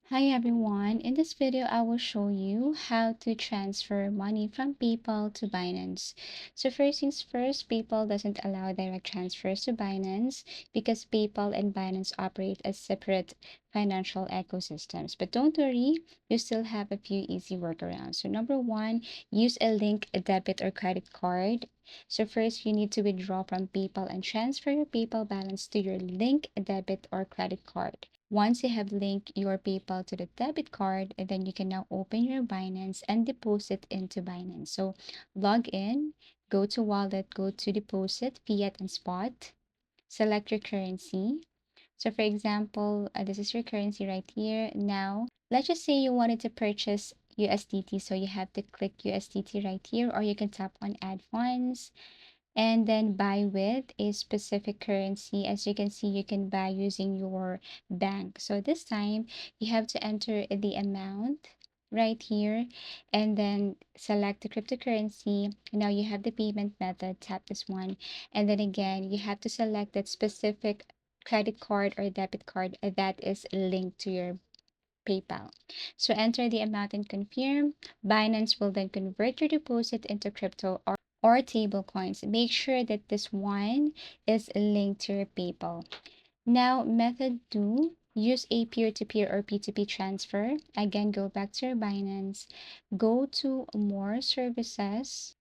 Hi everyone, in this video I will show you how to transfer money from PayPal to Binance. So first things first, PayPal doesn't allow direct transfers to Binance because PayPal and Binance operate as separate financial ecosystems. But don't worry, you still have a few easy workarounds. So number one, use a link, a debit or credit card. So first you need to withdraw from PayPal and transfer your PayPal balance to your link, debit or credit card. Once you have linked your PayPal to the debit card, and then you can now open your Binance and deposit into Binance. So log in, go to wallet, go to deposit, fiat and spot, select your currency. So for example, this is your currency right here. Now, let's just say you wanted to purchase USDT. So you have to click USDT right here, or you can tap on add funds and then buy with a specific currency. As you can see, you can buy using your bank. So this time you have to enter the amount right here and then select the cryptocurrency. Now you have the payment method, tap this one, and then again you have to select that specific credit card or debit card that is linked to your PayPal. So enter the amount and confirm. Binance will then convert your deposit into crypto or table coins. Make sure that this one is linked to your PayPal. Now, method two, use a peer-to-peer or P2P transfer. Again, go back to your Binance, go to more services,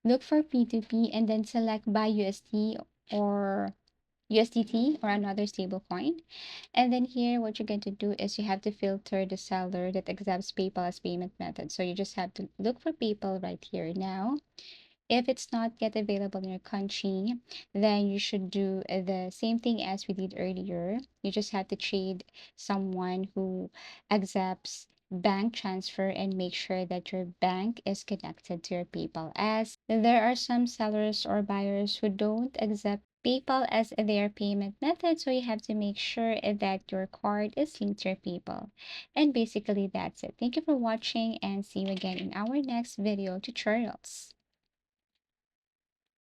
look for P2P, and then select buy USD or USDT or another stable coin. And then here, what you're going to do is you have to filter the seller that accepts PayPal as payment method. So you just have to look for PayPal right here now. If it's not yet available in your country, then you should do the same thing as we did earlier. You just have to trade someone who accepts bank transfer and make sure that your bank is connected to your PayPal, as there are some sellers or buyers who don't accept PayPal as their payment method, so you have to make sure that your card is linked to your PayPal. And basically that's it. Thank you for watching and see you again in our next video tutorials.